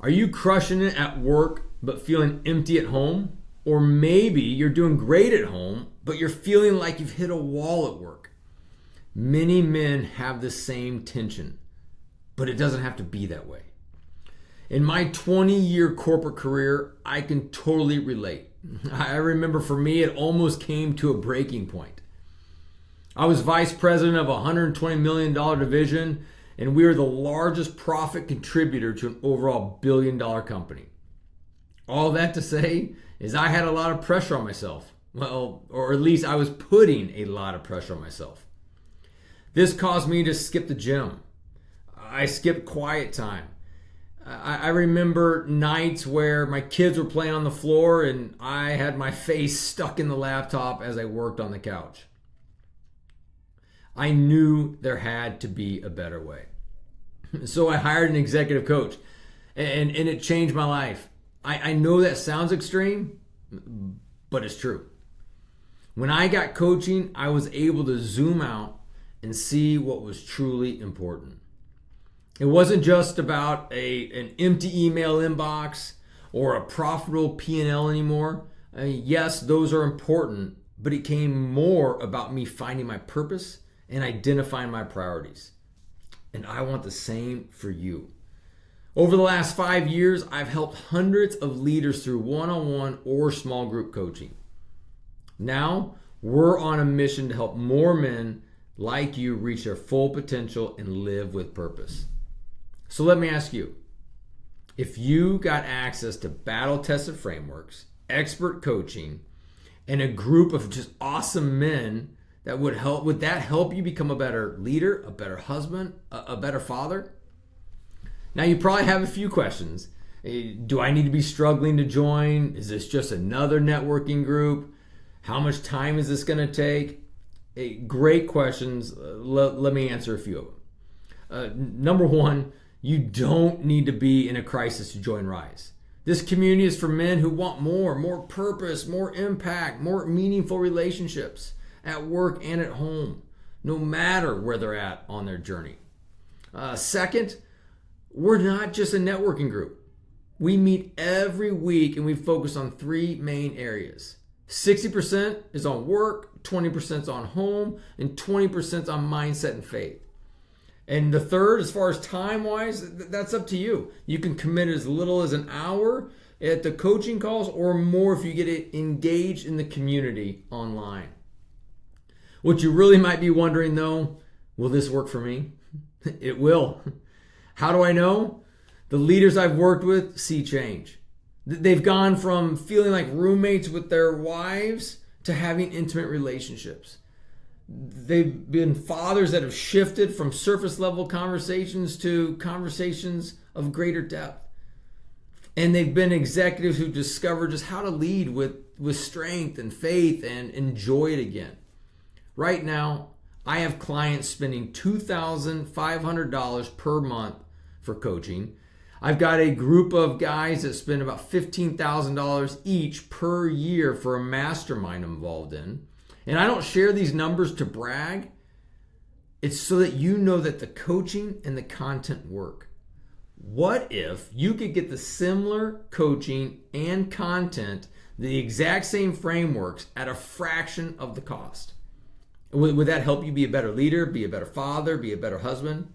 Are you crushing it at work but feeling empty at home? Or maybe you're doing great at home but you're feeling like you've hit a wall at work. Many men have the same tension, but it doesn't have to be that way. In my 20-year corporate career, I can totally relate. I remember for me, it almost came to a breaking point. I was vice president of a $120 million division, and we were the largest profit contributor to an overall billion-dollar company. All that to say is I had a lot of pressure on myself. Well, or at least I was putting a lot of pressure on myself. This caused me to skip the gym. I skipped quiet time. I remember nights where my kids were playing on the floor and I had my face stuck in the laptop as I worked on the couch. I knew there had to be a better way. So I hired an executive coach and it changed my life. I know that sounds extreme, but it's true. When I got coaching, I was able to zoom out and see what was truly important. It wasn't just about an empty email inbox or a profitable P&L anymore. Yes, those are important, but it came more about me finding my purpose and identifying my priorities. And I want the same for you. Over the last 5 years, I've helped hundreds of leaders through one-on-one or small group coaching. Now, we're on a mission to help more men like you reach their full potential and live with purpose. So let me ask you, if you got access to battle-tested frameworks, expert coaching, and a group of just awesome men that would that help you become a better leader, a better husband, a better father? Now you probably have a few questions. Do I need to be struggling to join? Is this just another networking group? How much time is this going to take? Great questions. Let me answer a few of them. Number one, you don't need to be in a crisis to join Rise. This community is for men who want more purpose, more impact, more meaningful relationships at work and at home, no matter where they're at on their journey. Second, we're not just a networking group. We meet every week and we focus on three main areas. 60% is on work, 20% is on home, and 20% is on mindset and faith. And the third, as far as time-wise, that's up to you. You can commit as little as an hour at the coaching calls or more if you get engaged in the community online. What you really might be wondering though, will this work for me? It will. How do I know? The leaders I've worked with see change. They've gone from feeling like roommates with their wives to having intimate relationships. They've been fathers that have shifted from surface level conversations to conversations of greater depth. And they've been executives who discovered just how to lead with strength and faith and enjoy it again. Right now, I have clients spending $2,500 per month for coaching. I've got a group of guys that spend about $15,000 each per year for a mastermind I'm involved in. And I don't share these numbers to brag. It's so that you know that the coaching and the content work. What if you could get the similar coaching and content, the exact same frameworks at a fraction of the cost? Would that help you be a better leader, be a better father, be a better husband?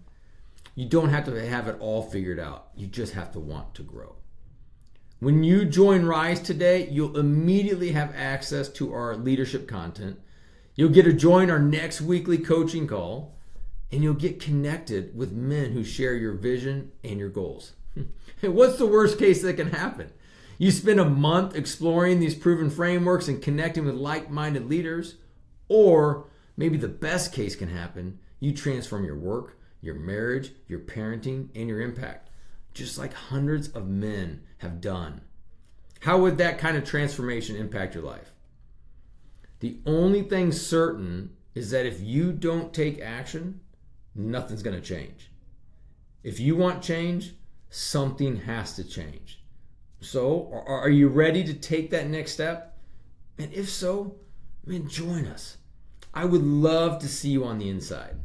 You don't have to have it all figured out. You just have to want to grow. When you join Rise today, you'll immediately have access to our leadership content. You'll get to join our next weekly coaching call, and you'll get connected with men who share your vision and your goals. What's the worst case that can happen? You spend a month exploring these proven frameworks and connecting with like-minded leaders, or maybe the best case can happen. You transform your work, your marriage, your parenting, and your impact, just like hundreds of men have done. How would that kind of transformation impact your life? The only thing certain is that if you don't take action, nothing's going to change. If you want change, something has to change. So, are you ready to take that next step? And if so, join us. I would love to see you on the inside.